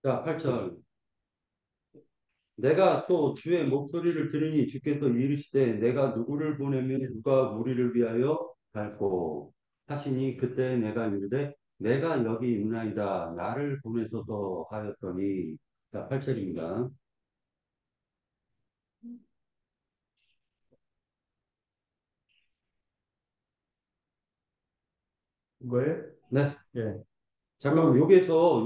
자, 8절. 내가 또 주의 목소리를 들으니 주께서 이르시되 내가 누구를 보내면 누가 우리를 위하여 갈고 하시니 그때 내가 이르되 내가 여기 있나이다 나를 보내소서 하였더니 자, 8절입니다. 뭐예요? 네. 예. 잠깐만 여기서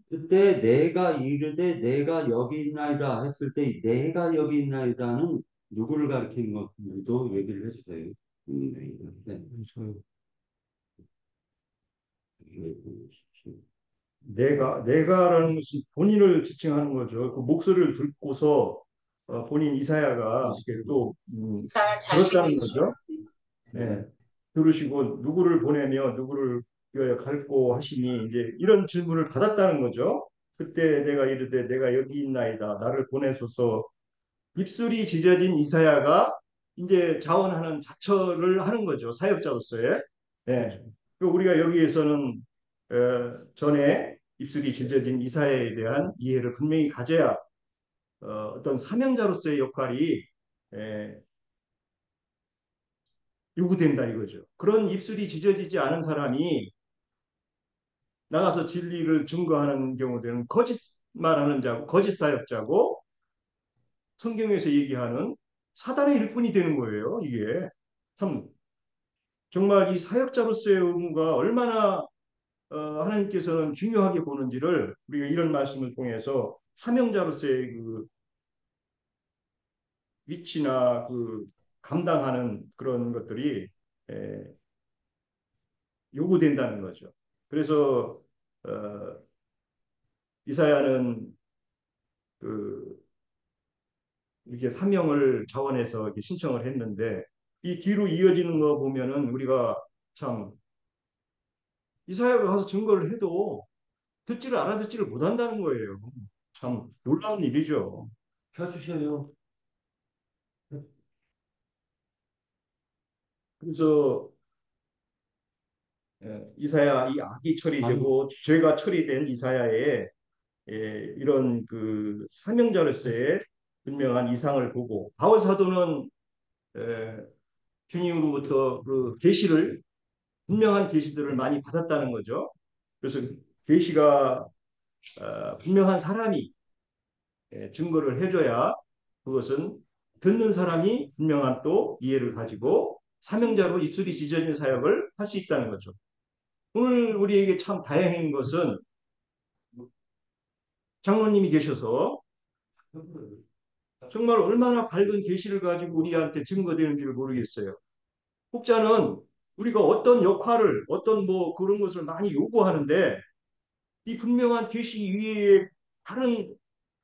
그때 내가 이르되 내가 여기 있나이다 했을 때 내가 여기 있나이다는 누구를 가리키는 것도 얘기를 해주세요. 네. 내가라는 것은 본인을 지칭하는 거죠. 그 목소리를 듣고서 본인 이사야가 또 들었다는 거죠. 예. 들으시고 누구를 보내며 누구를 위하여 갈고 하시니 이제 이런 질문을 받았다는 거죠. 그때 내가 이르되 내가 여기 있나이다. 나를 보내소서. 입술이 찢어진 이사야가 이제 자원하는 자처를 하는 거죠. 사역자로서의. 예. 그 우리가 여기에서는 전에 입술이 찢어진 이사야에 대한 이해를 분명히 가져야 어떤 사명자로서의 역할이 에, 요구된다 이거죠. 그런 입술이 찢어지지 않은 사람이 나가서 진리를 증거하는 경우들은 거짓말하는 자고 거짓 사역자고 성경에서 얘기하는 사단의 일꾼이 되는 거예요. 이게 참 정말 이 사역자로서의 의무가 얼마나 하나님께서는 중요하게 보는지를 우리가 이런 말씀을 통해서 사명자로서의 그 위치나 그 감당하는 그런 것들이 에, 요구된다는 거죠. 그래서 어, 이사야는 그 이렇게 사명을 자원해서 이렇게 신청을 했는데 이 뒤로 이어지는 거 보면은 우리가 참 이사야가 가서 증거를 해도 듣지를 알아듣지를 못한다는 거예요. 참 놀라운 일이죠. 펴주셔요. 그래서 이사야 이 악이 아니, 처리되고 죄가 처리된 이사야의 이런 그 사명자로서의 분명한 이상을 보고 바울 사도는 에, 주님으로부터 그 계시를 분명한 계시들을 많이 받았다는 거죠. 그래서 계시가 분명한 사람이 증거를 해줘야 그것은 듣는 사람이 분명한 또 이해를 가지고 사명자로 입술이 찢어진 사역을 할 수 있다는 거죠. 오늘 우리에게 참 다행인 것은 장로님이 계셔서 정말 얼마나 밝은 계시를 가지고 우리한테 증거되는지를 모르겠어요. 혹자는 우리가 어떤 역할을 어떤 뭐 그런 것을 많이 요구하는데 이 분명한 계시 위에 다른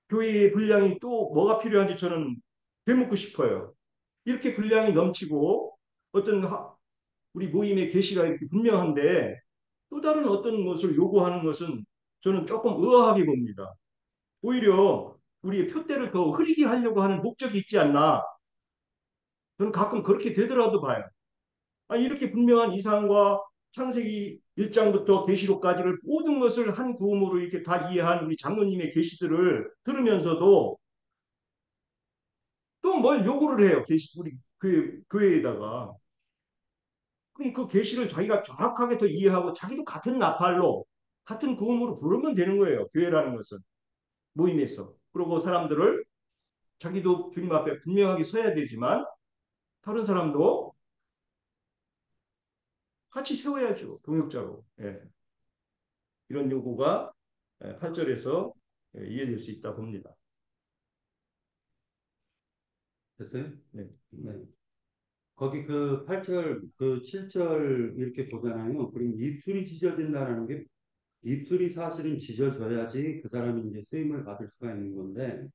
교회의 분량이 또 뭐가 필요한지 저는 되묻고 싶어요. 이렇게 분량이 넘치고 어떤 우리 모임의 계시가 이렇게 분명한데 또 다른 어떤 것을 요구하는 것은 저는 조금 의아하게 봅니다. 오히려 우리의 표대를 더 흐리게 하려고 하는 목적이 있지 않나. 저는 가끔 그렇게 되더라도 봐요. 이렇게 분명한 이상과 창세기 1장부터 계시록까지를 모든 것을 한 구음으로 이렇게 다 이해한 우리 장로님의 계시들을 들으면서도 또 뭘 요구를 해요. 우리 교회에다가. 그럼 그 계시를 자기가 정확하게 더 이해하고 자기도 같은 나팔로 같은 구음으로 부르면 되는 거예요. 교회라는 것은 모임에서. 그리고 사람들을 자기도 주님 앞에 분명하게 서야 되지만 다른 사람도 같이 세워야죠. 동역자로. 예. 이런 요구가 8절에서 이해될 수 있다 봅니다. 됐어요? 네. 네. 거기 그 8절, 그 7절 이렇게 보잖아요. 그럼 입술이 찢어진다는 게 입술이 사실은 찢어져야지 그 사람이 이제 쓰임을 받을 수가 있는 건데,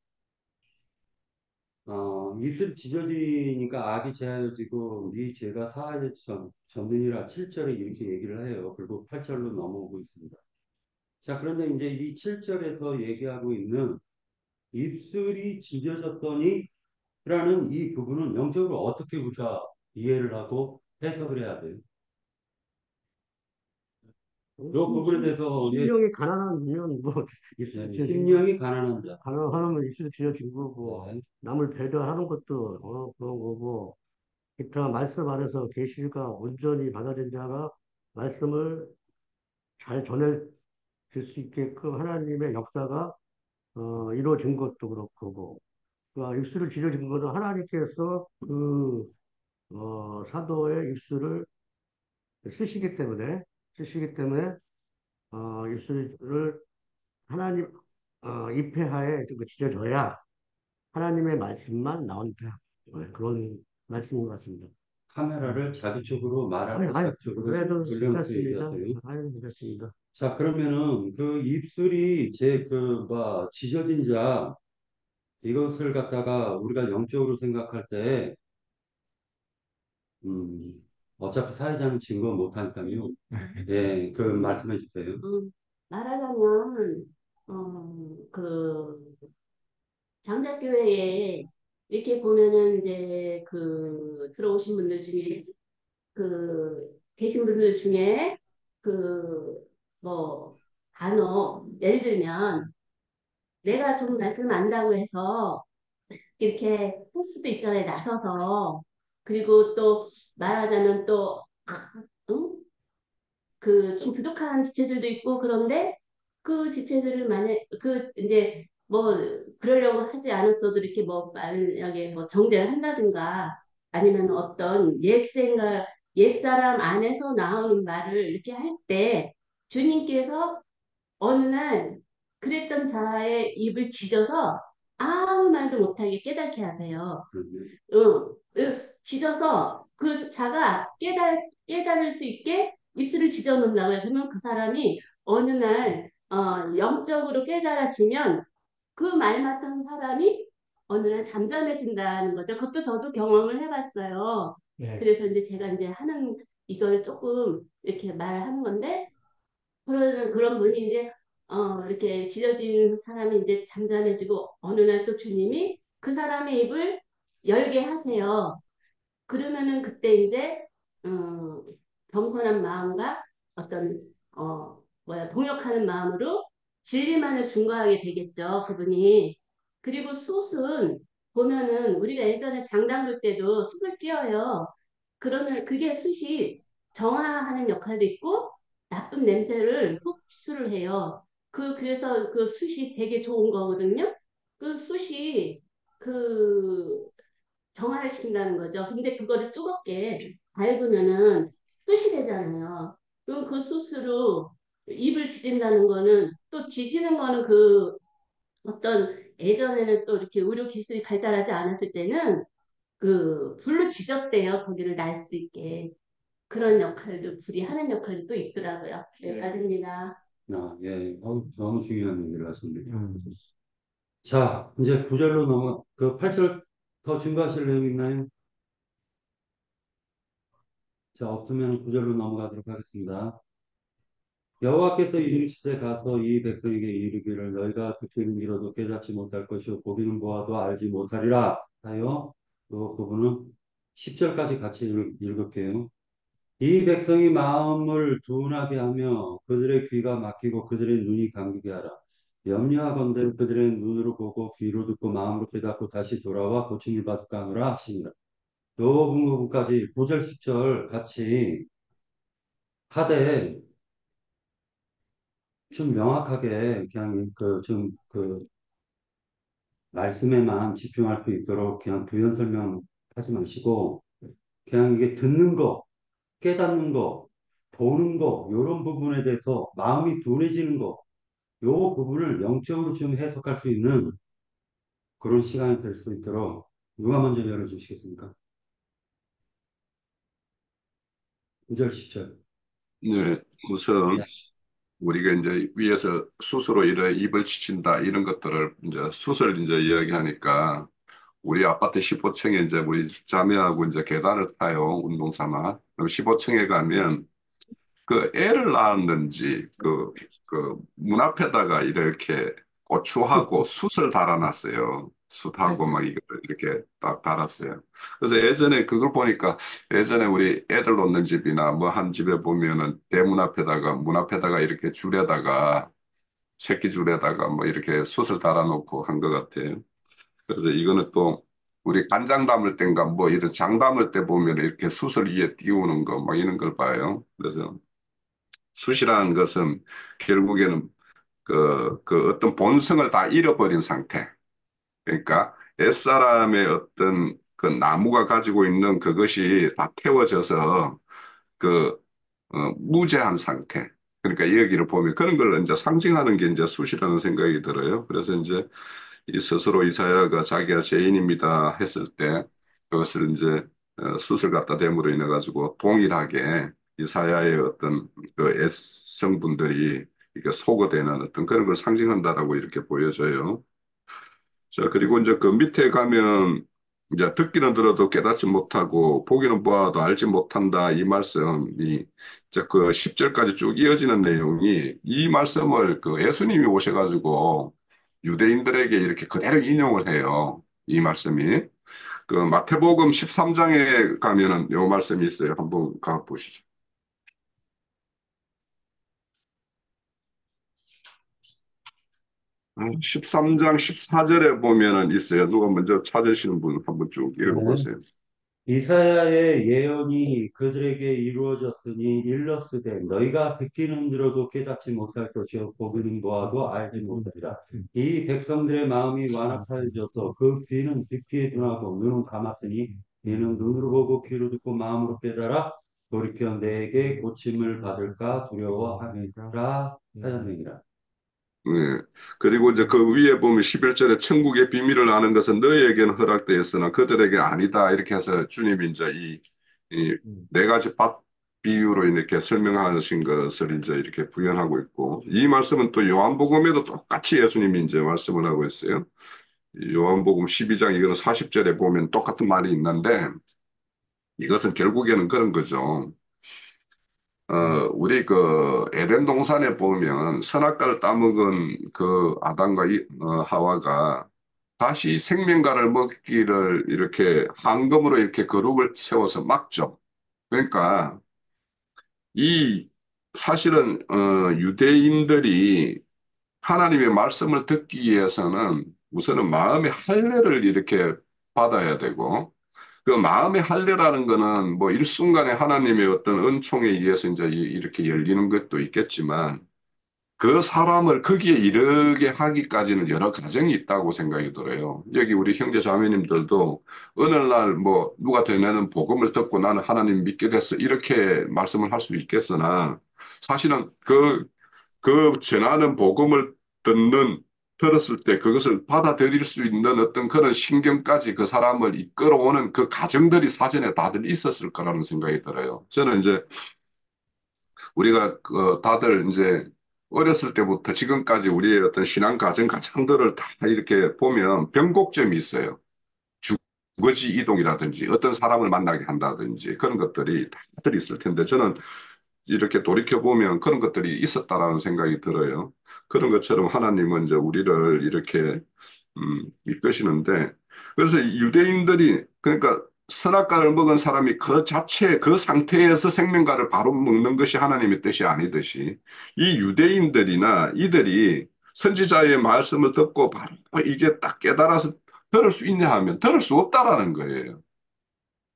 입술이 찢어지니까 악이 제하여지고 네 죄가 사하여졌느니라 7절에 이렇게 얘기를 해요. 그리고 8절로 넘어오고 있습니다. 자, 그런데 이제 이 7절에서 얘기하고 있는 입술이 찢어졌더니 라는 이 부분은 영적으로 어떻게 우리가 이해를 하고 해석을 해야 돼요? 요 부분에 대해서 예, 심령이 가난하면 뭐 입술 예, 지어진 심령이 가난한 자. 가난하면 입술 지어진 거고 네. 남을 배려하는 것도 그런 거고 기타 말씀 안에서 계시가 온전히 받아들인 자가 말씀을 잘 전해질 수 있게끔 하나님의 역사가 이루어진 것도 그렇고 그 입술을 지어진 것은 하나님께서 사도의 입술을 쓰시기 때문에 입술을 하나님 입회하에 그 지져져야 하나님의 말씀만 나온다. 그런 말씀인 것 같습니다. 카메라를 자기 쪽으로 말할 때 아니, 자기 쪽으로 그래도 돌려놓고 괜찮습니다. 얘기하세요. 아니, 괜찮습니다. 자, 그러면은 그 입술이 뭐 지져진 자 이것을 갖다가 우리가 영적으로 생각할 때 음, 어차피 사회자는 증거 못 하니까요. 예, 그 말씀해 주세요. 말하자면, 장작교회에 이렇게 보면은 이제 들어오신 분들 중에 계신 분들 중에 뭐, 예를 들면 내가 좀 말씀 안다고 해서 이렇게 할 수도 있잖아요, 나서서. 그리고 또 말하자면 또, 응? 좀 부족한 지체들도 있고 그런데 그 지체들을 이제 뭐 그러려고 하지 않았어도 이렇게 뭐 만약에 뭐 정죄를 한다든가 아니면 어떤 옛사람 안에서 나오는 말을 이렇게 할 때 주님께서 어느 날 그랬던 자의 입을 찢어서 아무 말도 못하게 깨닫게 하세요. 응. 짖어서 그 자가 깨달을 수 있게 입술을 짖어 놓는다고요. 그러면 그 사람이 어느 날, 영적으로 깨달아지면 그 말 맡은 사람이 어느 날 잠잠해진다는 거죠. 그것도 저도 경험을 해봤어요. 네. 그래서 이제 제가 이제 이걸 조금 이렇게 말하는 건데, 그런 분이 이제 이렇게 지어진 사람이 이제 잠잠해지고 어느 날 또 주님이 그 사람의 입을 열게 하세요. 그러면은 그때 이제 음, 겸손한 마음과 어떤 동역하는 마음으로 진리만을 중과하게 되겠죠, 그분이. 그리고 숯은 보면은 우리가 예전에 장 담글 때도 숯을 끼워요. 그러면 그게 숯이 정화하는 역할도 있고 나쁜 냄새를 흡수를 해요. 그래서 그 숯이 되게 좋은 거거든요. 그 숯이 그 정화를 시킨다는 거죠. 근데 그거를 뜨겁게 밟으면은 숯이 되잖아요. 그럼 그 숯으로 입을 지진다는 거는 또 지지는 거는 어떤 예전에는 또 이렇게 의료 기술이 발달하지 않았을 때는 불로 지졌대요. 거기를 날 수 있게. 그런 역할도 불이 하는 역할이 또 있더라고요. 네, 맞습니다. 예, 너무 중요한 얘기를 하셨네요. 자, 이제 9절로 그 8절 더 증가하실 내용 있나요? 자, 없으면 9절로 넘어가도록 하겠습니다. 여호와께서 이르시되 가서 이 백성에게 이르기를 너희가 듣기는 들어도 깨닫지 못할 것이요 보기는 보아도 알지 못하리라 하여 그 부분은 10절까지 같이 읽을게요. 이 백성이 마음을 둔하게 하며 그들의 귀가 막히고 그들의 눈이 감기게 하라. 염려하건대 그들의 눈으로 보고 귀로 듣고 마음으로 깨닫고 다시 돌아와 고침을 받을까 하노라 하시니라. 요 부분까지 9절 10절 같이 하되 좀 명확하게 그냥 말씀에만 집중할 수 있도록 그냥 부연 설명하지 마시고 그냥 이게 듣는 거, 깨닫는 거, 보는 거, 이런 부분에 대해서 마음이 둔해지는 거, 요 부분을 영적으로 좀 해석할 수 있는 그런 시간이 될 수 있도록 누가 먼저 열어주시겠습니까? 9절, 10절. 네, 우선 우리가 이제 위에서 숯으로 이래 입을 지친다 이런 것들을 이제 숯을 이제 이야기하니까 우리 아파트 15층에 이제 우리 자매하고 이제 계단을 타요 운동 삼아. 그럼 15층에 가면 그 애를 낳았는지 그 문 앞에다가 이렇게 고추하고 숯을 달아놨어요. 숯하고 막 이걸 이렇게 딱 달았어요. 그래서 예전에 그걸 보니까 예전에 우리 애들 놓는 집이나 뭐 한 집에 보면은 대문 앞에다가 문 앞에다가 이렇게 줄에다가 새끼 줄에다가 뭐 이렇게 숯을 달아놓고 한 것 같아요. 그래서 이거는 또 우리 간장 담을 땐가 뭐 이런 장 담을 때 보면 이렇게 숯을 위에 띄우는 거 막 이런 걸 봐요. 그래서 숯이라는 것은 결국에는 그 어떤 본성을 다 잃어버린 상태. 그러니까 옛사람의 어떤 그 나무가 가지고 있는 그것이 다 태워져서 그 무제한 상태. 그러니까 이 여기를 보면 그런 걸 이제 상징하는 게 이제 숫이라는 생각이 들어요. 그래서 이제 이 스스로 이사야가 자기가 죄인입니다 했을 때 그것을 이제 숫을 갖다 댐으로 인해 가지고 동일하게 이사야의 어떤 그 애성분들이 이게 소거되는 어떤 그런 걸 상징한다라고 이렇게 보여져요. 자, 그리고 이제 그 밑에 가면 이제 듣기는 들어도 깨닫지 못하고 보기는 보아도 알지 못한다 이 말씀이 이제 그 10절까지 쭉 이어지는 내용이 이 말씀을 그 예수님이 오셔가지고 유대인들에게 이렇게 그대로 인용을 해요. 이 말씀이. 그 마태복음 13장에 가면은 이 말씀이 있어요. 한번 가보시죠. 13장 14절에 보면은 있어요. 누가 먼저 찾으시는 분 한번 쭉 네. 읽어보세요. 이사야의 예언이 그들에게 이루어졌으니 일러스되 너희가 듣기는 들어도 깨닫지 못할 것이요 보기는 보아도 알지 못하리라. 이 백성들의 마음이 완악하여져서 그 귀는 듣기에 둔하고 눈은 감았으니 이는 눈으로 보고 귀로 듣고 마음으로 깨달아 돌이켜 내게 고침을 받을까 두려워하니라 하였느니라. 예. 그리고 이제 그 위에 보면 11절에 천국의 비밀을 아는 것은 너희에게는 허락되었으나 그들에게 아니다. 이렇게 해서 주님이 이제 이 네 가지 밭 비유로 이렇게 설명하신 것을 이제 이렇게 부연하고 있고 이 말씀은 또 요한복음에도 똑같이 예수님이 이제 말씀을 하고 있어요. 이 요한복음 12장 이거는 40절에 보면 똑같은 말이 있는데 이것은 결국에는 그런 거죠. 우리 그 에덴 동산에 보면 선악과를 따먹은 그 아담과 하와가 다시 생명과를 먹기를 이렇게 황금으로 이렇게 그룹을 세워서 막죠. 그러니까 이 사실은 유대인들이 하나님의 말씀을 듣기 위해서는 우선은 마음의 할례를 이렇게 받아야 되고 그 마음의 할례라는 거는 뭐 일순간에 하나님의 어떤 은총에 의해서 이제 이렇게 열리는 것도 있겠지만 그 사람을 거기에 이르게 하기까지는 여러 과정이 있다고 생각이 들어요. 여기 우리 형제 자매님들도 어느 날 뭐 누가 되면은 복음을 듣고 나는 하나님 믿게 됐어 이렇게 말씀을 할 수 있겠으나 사실은 그 전하는 복음을 들었을 때 그것을 받아들일 수 있는 어떤 그런 신경까지 그 사람을 이끌어오는 그 과정들이 사전에 다들 있었을 거라는 생각이 들어요. 저는 이제 우리가 다들 이제 어렸을 때부터 지금까지 우리의 어떤 신앙 과정들을 다 이렇게 보면 변곡점이 있어요. 주거지 이동이라든지 어떤 사람을 만나게 한다든지 그런 것들이 다들 있을 텐데 저는 이렇게 돌이켜보면 그런 것들이 있었다라는 생각이 들어요. 그런 것처럼 하나님은 이제 우리를 이렇게 이끄시는데 그래서 유대인들이 그러니까 선악과를 먹은 사람이 그 자체 그 상태에서 생명과를 바로 먹는 것이 하나님의 뜻이 아니듯이 이 유대인들이나 이들이 선지자의 말씀을 듣고 바로 이게 딱 깨달아서 들을 수 있냐 하면 들을 수 없다라는 거예요.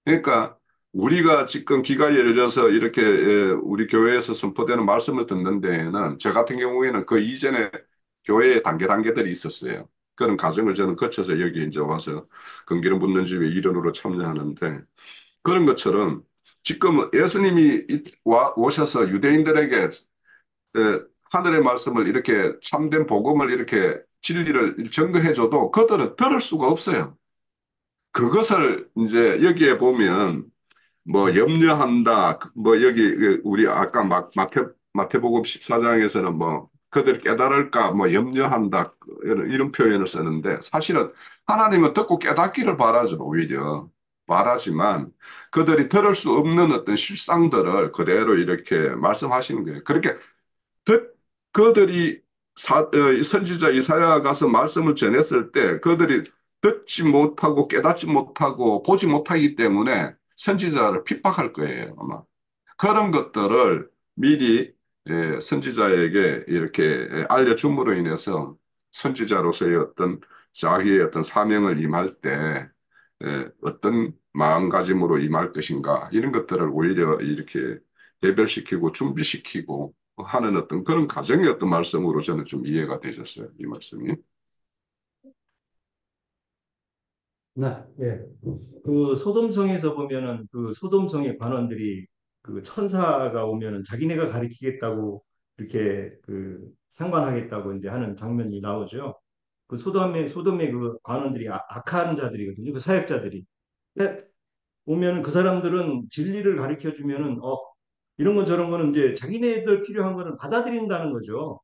그러니까 우리가 지금 귀가 열려서 이렇게 우리 교회에서 선포되는 말씀을 듣는 데에는 저 같은 경우에는 그 이전에 교회에 단계들이 있었어요. 그런 과정을 저는 거쳐서 여기 이제 와서 금기름 붓는 집에 일원으로 참여하는데 그런 것처럼 지금 예수님이 오셔서 유대인들에게 하늘의 말씀을 이렇게 참된 복음을 이렇게 진리를 증거해줘도 그들은 들을 수가 없어요. 그것을 이제 여기에 보면 뭐 염려한다. 뭐 여기 우리 아까 마태복음 14장에서는 뭐 그들 깨달을까 뭐 염려한다 이런 표현을 쓰는데 사실은 하나님은 듣고 깨닫기를 바라죠. 오히려 바라지만 그들이 들을 수 없는 어떤 실상들을 그대로 이렇게 말씀하시는 거예요. 그렇게 그들이 선지자 이사야가 가서 말씀을 전했을 때 그들이 듣지 못하고 깨닫지 못하고 보지 못하기 때문에 선지자를 핍박할 거예요, 아마. 그런 것들을 미리 선지자에게 이렇게 알려줌으로 인해서 선지자로서의 어떤 자기의 어떤 사명을 임할 때 어떤 마음가짐으로 임할 것인가 이런 것들을 오히려 이렇게 대별시키고 준비시키고 하는 어떤 그런 가정의 어떤 말씀으로 저는 좀 이해가 되셨어요, 이 말씀이. 네. 예. 그 소돔성에서 보면은 그 소돔성의 관원들이 그 천사가 오면은 자기네가 가리키겠다고 이렇게 그 상관하겠다고 이제 하는 장면이 나오죠. 그 소돔의 그 관원들이 악한 자들이거든요. 그 사역자들이. 근데 오면은 그 사람들은 진리를 가르쳐 주면은 이런 거 저런 거는 이제 자기네들 필요한 거는 받아들인다는 거죠.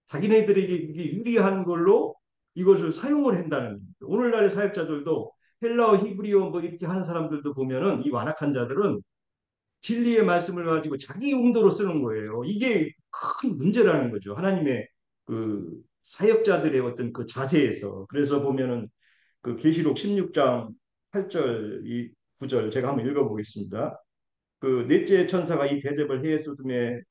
자기네들에게 이게 유리한 걸로 이것을 사용을 한다는 거예요. 오늘날의 사역자들도 헬라어, 히브리어 뭐 이렇게 하는 사람들도 보면은 이 완악한 자들은 진리의 말씀을 가지고 자기 용도로 쓰는 거예요. 이게 큰 문제라는 거죠. 하나님의 그 사역자들의 어떤 그 자세에서. 그래서 보면은 그 계시록 16장 8절, 9절 제가 한번 읽어보겠습니다. 그 넷째 천사가 이 대접을 해에 쏟음에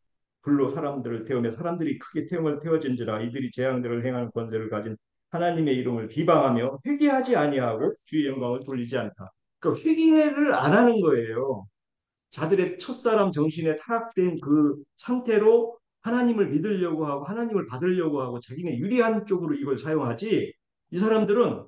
불로 사람들을 태우며 사람들이 크게 태워진지라 이들이 재앙들을 행하는 권세를 가진 하나님의 이름을 비방하며 회개하지 아니하고 주의 영광을 돌리지 않다. 그러니까 회개를 안 하는 거예요. 자들의 첫사람 정신에 타락된 그 상태로 하나님을 믿으려고 하고 하나님을 받으려고 하고 자기네 유리한 쪽으로 이걸 사용하지. 이 사람들은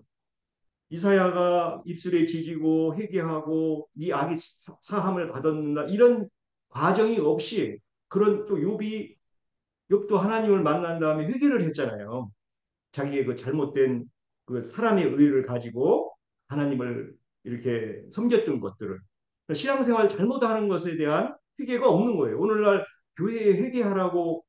이사야가 입술에 지지고 회개하고 이 악이 사함을 받았는다 이런 과정이 없이 그런 또 욥도 하나님을 만난 다음에 회개를 했잖아요. 자기의 그 잘못된 그 사람의 의를 가지고 하나님을 이렇게 섬겼던 것들을 신앙생활 잘못하는 것에 대한 회개가 없는 거예요. 오늘날 교회에 회개하라고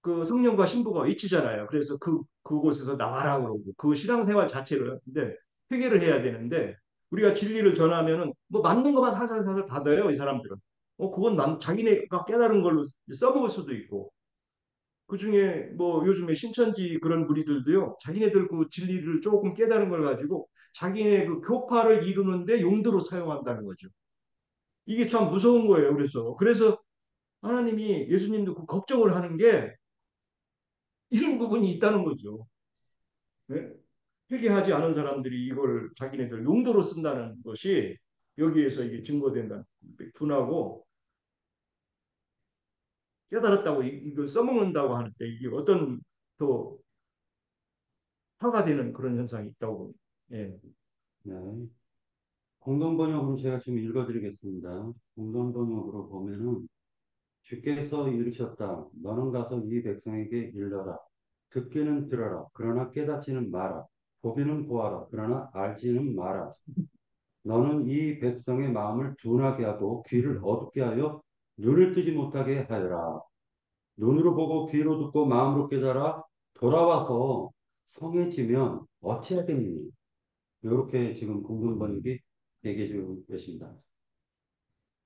그 성령과 신부가 외치잖아요. 그래서 그곳에서 나와라 그러고 그 신앙생활 자체를 근데 회개를 해야 되는데 우리가 진리를 전하면은 뭐 맞는 것만 사살사살 받아요. 이 사람들은. 그건 자기네가 깨달은 걸로 써먹을 수도 있고 그중에 뭐 요즘에 신천지 그런 무리들도요. 자기네들 그 진리를 조금 깨달은 걸 가지고 자기네 그 교파를 이루는데 용도로 사용한다는 거죠. 이게 참 무서운 거예요. 그래서 하나님이 예수님도 그 걱정을 하는 게 이런 부분이 있다는 거죠. 네? 회개하지 않은 사람들이 이걸 자기네들 용도로 쓴다는 것이 여기에서 이게 증거된다. 둔하고 깨달았다고 이걸 써먹는다고 하는데 이게 어떤 더 화가 되는 그런 현상이 있다고 봅니다. 예. 네. 공동번역으로 제가 지금 읽어드리겠습니다. 공동번역으로 보면은 주께서 이르셨다. 너는 가서 이 백성에게 일러라. 듣기는 들어라. 그러나 깨닫지는 마라. 보기는 보아라. 그러나 알지는 마라. 너는 이 백성의 마음을 둔하게 하고 귀를 어둡게 하여 눈을 뜨지 못하게 하여라. 눈으로 보고 귀로 듣고 마음으로 깨달아 돌아와서 성해지면 어찌하겠니? 이렇게 지금 공동번역이 얘기해 주고 계십니다.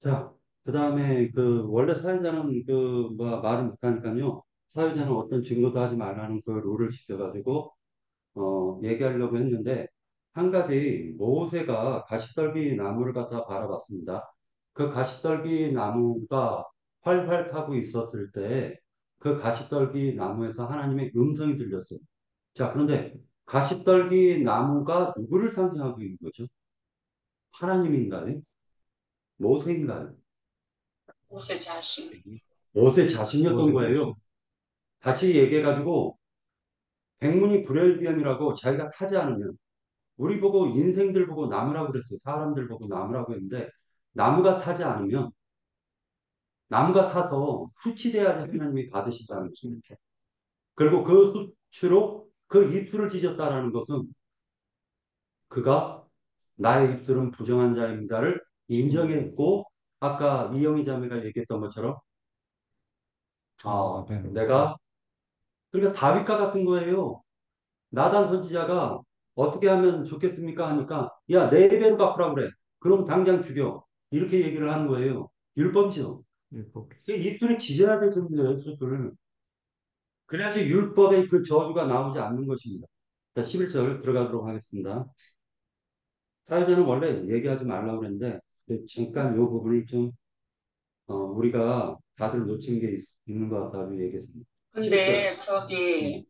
자, 그 다음에 그 원래 사회자는 그 뭐 말을 못하니까요. 사회자는 어떤 증거도 하지 말라는 그 룰을 지켜가지고 얘기하려고 했는데 한 가지 모세가 가시떨기 나무를 갖다 바라봤습니다. 그 가시떨기 나무가 활활 타고 있었을 때 그 가시떨기 나무에서 하나님의 음성이 들렸어요. 자, 그런데 가시떨기 나무가 누구를 상징하고 있는 거죠? 하나님인가요? 모세인가요? 모세 자신. 모세 자신이었던 모세 거예요. 다시 얘기해가지고 백문이 불여일견이라고 자기가 타지 않으면 우리 보고 인생들 보고 나무라고 그랬어요. 사람들 보고 나무라고 했는데 나무가 타지 않으면 나무가 타서 수치돼야지 하나님이 받으시다는 것입니다. 그리고 그 수치로 그 입술을 찢었다라는 것은 그가 나의 입술은 부정한 자입니다를 인정했고 아까 이영희 자매가 얘기했던 것처럼 내가 그러니까 다윗과 같은 거예요. 나단 선지자가 어떻게 하면 좋겠습니까 하니까 야, 네 배로 갚으라 그래. 그럼 당장 죽여. 이렇게 얘기를 하는 거예요. 율법이죠. 율법. 입술이 찢어야 되는 거예요, 수술을. 그래야지 율법의 그 저주가 나오지 않는 것입니다. 자, 11절 들어가도록 하겠습니다. 사회자는 원래 얘기하지 말라고 그랬는데 잠깐 이 부분을 좀 우리가 다들 놓친 게 있는 것 같다고 얘기했습니다. 11절. 근데 저기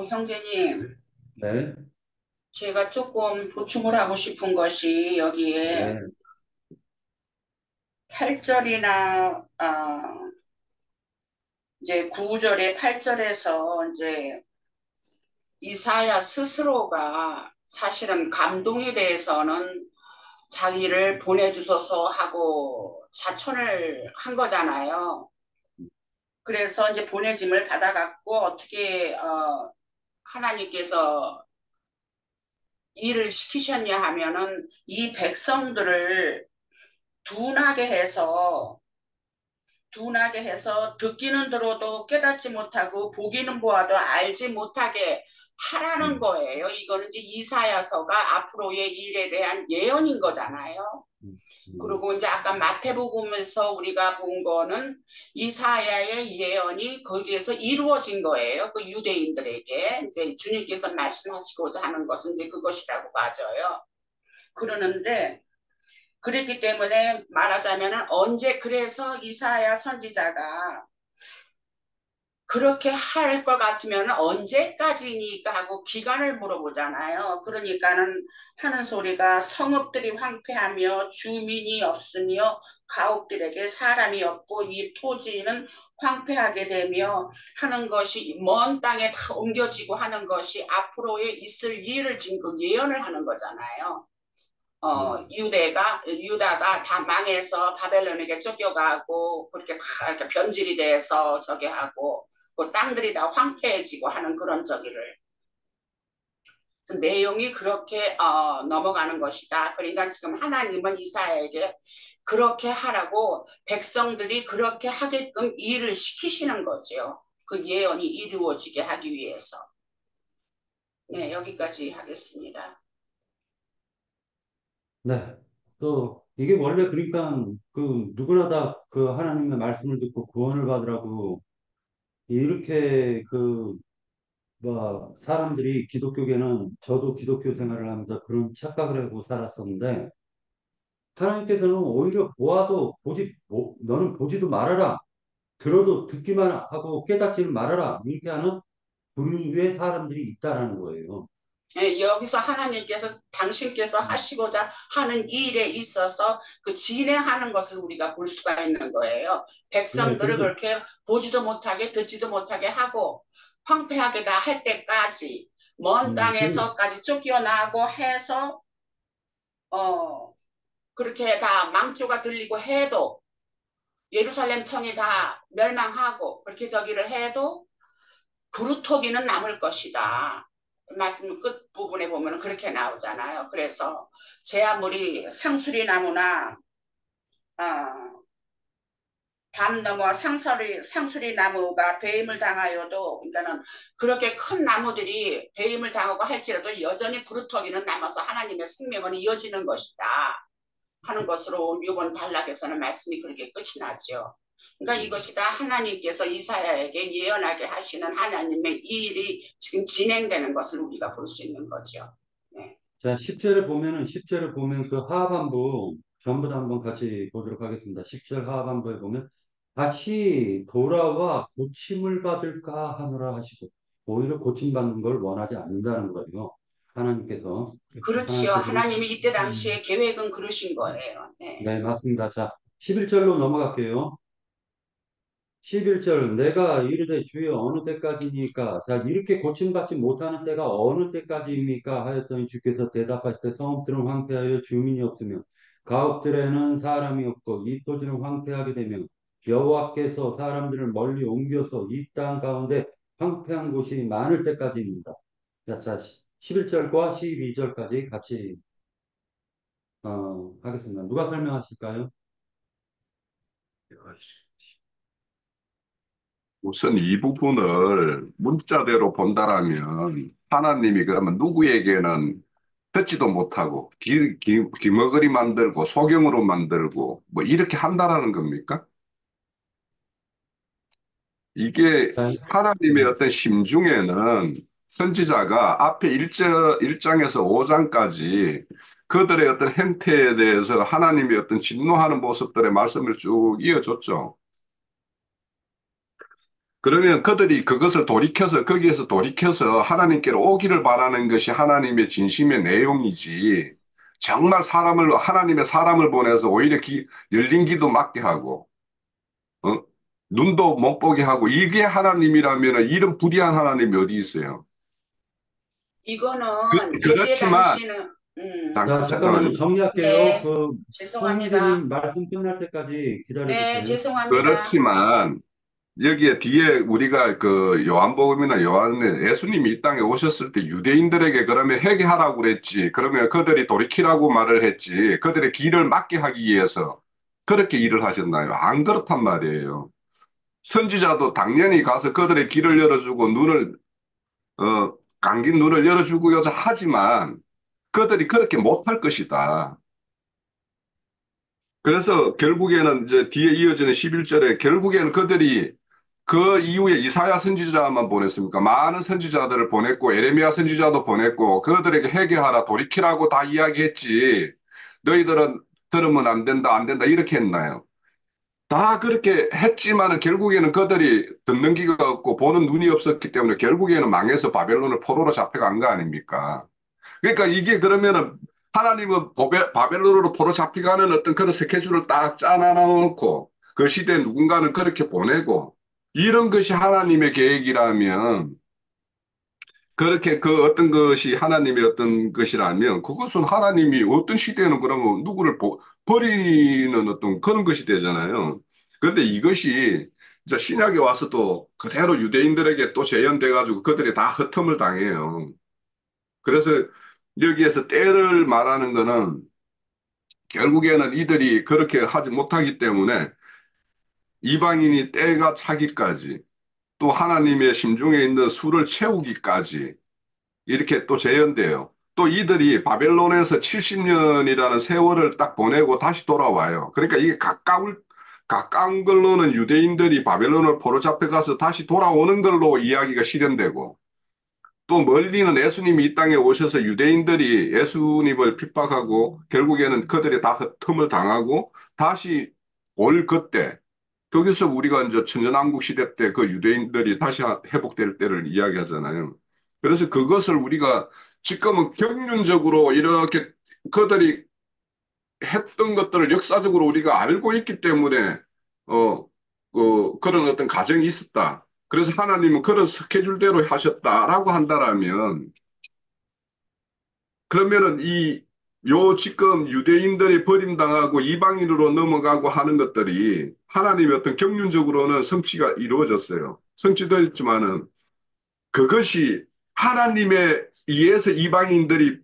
형제님, 네, 제가 조금 보충을 하고 싶은 것이 여기에 네, 8절이나 이제 9절에 8절에서 이제 이사야 스스로가 사실은 감동에 대해서는 자기를 보내주소서 하고 자천을 한 거잖아요. 그래서 이제 보내짐을 받아갖고 어떻게 하나님께서 일을 시키셨냐 하면은 이 백성들을 둔하게 해서 듣기는 들어도 깨닫지 못하고 보기는 보아도 알지 못하게 하라는 거예요. 이거는 이제 이사야서가 앞으로의 일에 대한 예언인 거잖아요. 그리고 이제 아까 마태복음에서 우리가 본 거는 이사야의 예언이 거기에서 이루어진 거예요. 그 유대인들에게 이제 주님께서 말씀하시고자 하는 것은 이제 그것이라고 봐져요. 그러는데 그랬기 때문에 말하자면 언제 그래서 이사야 선지자가 그렇게 할 것 같으면 언제까지니까 하고 기간을 물어보잖아요. 그러니까는 하는 소리가 성읍들이 황폐하며 주민이 없으며 가옥들에게 사람이 없고 이 토지는 황폐하게 되며 하는 것이 먼 땅에 다 옮겨지고 하는 것이 앞으로의 있을 일을 지금 그 예언을 하는 거잖아요. 유다가 다 망해서 바벨론에게 쫓겨가고 그렇게 다 이렇게 변질이 돼서 저기 하고 그 땅들이 다 황폐해지고 하는 그런 저기를 내용이 그렇게 넘어가는 것이다. 그러니까 지금 하나님은 이사야에게 그렇게 하라고 백성들이 그렇게 하게끔 일을 시키시는 거죠. 그 예언이 이루어지게 하기 위해서. 네, 여기까지 하겠습니다. 네. 또 이게 원래 그러니까 그 누구나 다 그 하나님의 말씀을 듣고 구원을 받으라고 이렇게 그 뭐 사람들이 기독교계는 저도 기독교 생활을 하면서 그런 착각을 하고 살았었는데 하나님께서는 오히려 보아도 너는 보지도 말아라. 들어도 듣기만 하고 깨닫지는 말아라. 이렇게 하는 부류의 사람들이 있다라는 거예요. 예, 여기서 하나님께서 당신께서 하시고자 하는 일에 있어서 그 진행하는 것을 우리가 볼 수가 있는 거예요. 네, 백성들을 그리고 그렇게 보지도 못하게 듣지도 못하게 하고 황폐하게 다 할 때까지 먼 지금 땅에서까지 쫓겨나고 해서 그렇게 다 망조가 들리고 해도 예루살렘 성이 다 멸망하고 그렇게 저기를 해도 그루터기는 남을 것이다. 말씀 끝부분에 보면 그렇게 나오잖아요. 그래서 제 아무리 상수리 나무나 담 넘어 상수리 나무가 배임을 당하여도 그러니까는 그렇게 큰 나무들이 배임을 당하고 할지라도 여전히 그루터기는 남아서 하나님의 생명은 이어지는 것이다 하는 것으로 이번 단락에서는 말씀이 그렇게 끝이 나죠. 그러니까 이것이 다 하나님께서 이사야에게 예언하게 하시는 하나님의 일이 지금 진행되는 것을 우리가 볼 수 있는 거죠. 네. 자, 10절을 보면 그 하반부 전부 다 한번 같이 보도록 하겠습니다. 10절 하반부에 보면 같이 돌아와 고침을 받을까 하노라 하시고 오히려 고침받는 걸 원하지 않는다는 거예요. 하나님께서 그렇지요. 하나님께서는 하나님이 이때 당시에 계획은 그러신 거예요. 네. 네, 맞습니다. 자, 11절로 넘어갈게요. 11절 내가 이르되 주여 어느 때까지니까 자 이렇게 고침받지 못하는 때가 어느 때까지입니까 하였더니 주께서 대답하시되 성읍들은 황폐하여 주민이 없으며 가옥들에는 사람이 없고 이 토지는 황폐하게 되며 여호와께서 사람들을 멀리 옮겨서 이 땅 가운데 황폐한 곳이 많을 때까지입니다. 자 11절과 12절까지 같이 하겠습니다. 누가 설명하실까요? 우선 이 부분을 문자대로 본다라면 하나님이 그러면 누구에게는 듣지도 못하고 기머거리 만들고 소경으로 만들고 뭐 이렇게 한다라는 겁니까? 이게 자, 하나님의 어떤 심중에는 선지자가 앞에 1장에서 5장까지 그들의 어떤 행태에 대해서 하나님의 어떤 진노하는 모습들의 말씀을 쭉 이어줬죠. 그러면 그들이 그것을 돌이켜서 거기에서 돌이켜서 하나님께로 오기를 바라는 것이 하나님의 진심의 내용이지, 정말 하나님의 사람을 보내서 오히려 열린 귀도 막게 하고, 어? 눈도 못 보게 하고, 이게 하나님이라면 이런 불의한 하나님이 어디 있어요? 이거는 그때 그렇지만 당시는 자, 잠깐만요. 정리할게요. 네, 그 죄송합니다. 홍영재님 말씀 끝날 때까지 기다려 네, 주세요. 죄송합니다. 그렇지만 여기에 뒤에 우리가 그 요한복음이나 요한에 예수님이 이 땅에 오셨을 때 유대인들에게 그러면 회개하라고 그랬지. 그러면 그들이 돌이키라고 말을 했지. 그들의 길을 막게 하기 위해서 그렇게 일을 하셨나요? 안 그렇단 말이에요. 선지자도 당연히 가서 그들의 길을 열어주고 감긴 눈을 열어주고자 하지만 그들이 그렇게 못할 것이다. 그래서 결국에는 이제 뒤에 이어지는 11절에 결국에는 그들이 그 이후에 이사야 선지자만 보냈습니까? 많은 선지자들을 보냈고 에레미야 선지자도 보냈고 그들에게 회개하라 돌이키라고 다 이야기했지. 너희들은 들으면 안 된다 안 된다 이렇게 했나요? 다 그렇게 했지만은 결국에는 그들이 듣는 귀가 없고 보는 눈이 없었기 때문에 결국에는 망해서 바벨론을 포로로 잡혀간 거 아닙니까? 그러니까 이게 그러면은 하나님은 바벨론으로 포로 잡혀가는 어떤 그런 스케줄을 딱 짜놔 놓고 그 시대에 누군가는 그렇게 보내고 이런 것이 하나님의 계획이라면 그렇게 그 어떤 것이 하나님의 어떤 것이라면 그것은 하나님이 어떤 시대에는 그러면 누구를 버리는 어떤 그런 것이 되잖아요. 그런데 이것이 이제 신약에 와서 또 그대로 유대인들에게 또 재현돼 가지고 그들이 다 흩음을 당해요. 그래서 여기에서 때를 말하는 거는 결국에는 이들이 그렇게 하지 못하기 때문에 이방인이 때가 차기까지 또 하나님의 심중에 있는 수를 채우기까지 이렇게 또 재현돼요. 또 이들이 바벨론에서 70년이라는 세월을 딱 보내고 다시 돌아와요. 그러니까 이게 가까운 걸로는 유대인들이 바벨론을 포로 잡혀가서 다시 돌아오는 걸로 이야기가 실현되고 또 멀리는 예수님이 이 땅에 오셔서 유대인들이 예수님을 핍박하고 결국에는 그들이 다 흠을 당하고 다시 올 그때 거기서 우리가 이제 천년왕국 시대 때 그 유대인들이 다시 회복될 때를 이야기하잖아요. 그래서 그것을 우리가 지금은 경륜적으로 이렇게 그들이 했던 것들을 역사적으로 우리가 알고 있기 때문에 그런 어떤 가정이 있었다. 그래서 하나님은 그런 스케줄대로 하셨다라고 한다라면 그러면은 요 지금 유대인들이 버림당하고 이방인으로 넘어가고 하는 것들이 하나님의 어떤 경륜적으로는 성취가 이루어졌어요. 성취되었지만은 그것이 하나님에 의해서 유대인들이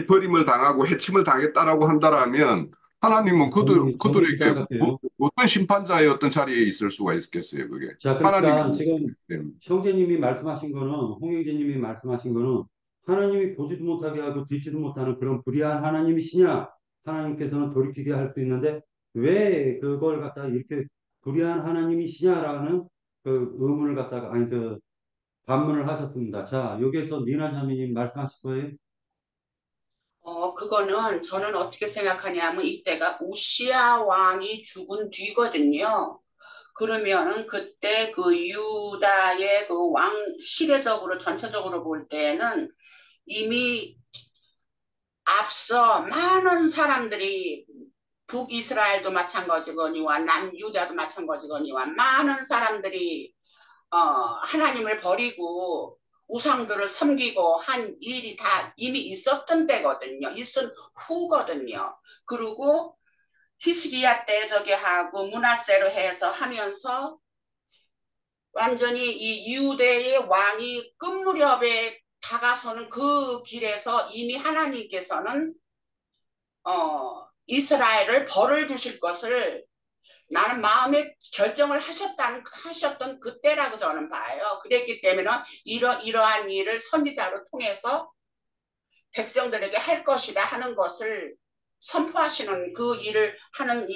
버림을 당하고 해침을 당했다라고 한다라면 하나님은 정리 그들에게 부탁할게요. 어떤 심판자의 어떤 자리에 있을 수가 있겠어요, 그게. 자, 하나님이 그러니까 지금 아니기 때문에. 형제님이 말씀하신 거는, 홍영재님이 말씀하신 거는 하나님이 보지도 못하게 하고 듣지도 못하는 그런 불의한 하나님이시냐? 하나님께서는 돌이키게 할 수 있는데 왜 그걸 갖다가 이렇게 불의한 하나님이시냐라는 그 의문을 갖다가 아니 그 반문을 하셨습니다. 자, 여기에서 니나 자매님 말씀하실 거예요? 그거는 저는 어떻게 생각하냐면 이때가 우시아 왕이 죽은 뒤거든요. 그러면은 그때 그 유다의 그 왕 시대적으로 전체적으로 볼 때는 이미 앞서 많은 사람들이 북이스라엘도 마찬가지거니와 남유다도 마찬가지거니와 많은 사람들이 하나님을 버리고 우상들을 섬기고 한 일이 다 이미 있었던 때거든요. 있은 후거든요. 그리고 히스기야 때 저기 하고 므낫세로 해서 하면서 완전히 이 유대의 왕이 끝 무렵에 다가서는 그 길에서 이미 하나님께서는 이스라엘을 벌을 주실 것을 나는 마음에 결정을 하셨던 그때라고 저는 봐요. 그랬기 때문에 이러한 일을 선지자로 통해서 백성들에게 할 것이다 하는 것을 선포하시는 그 일을 하는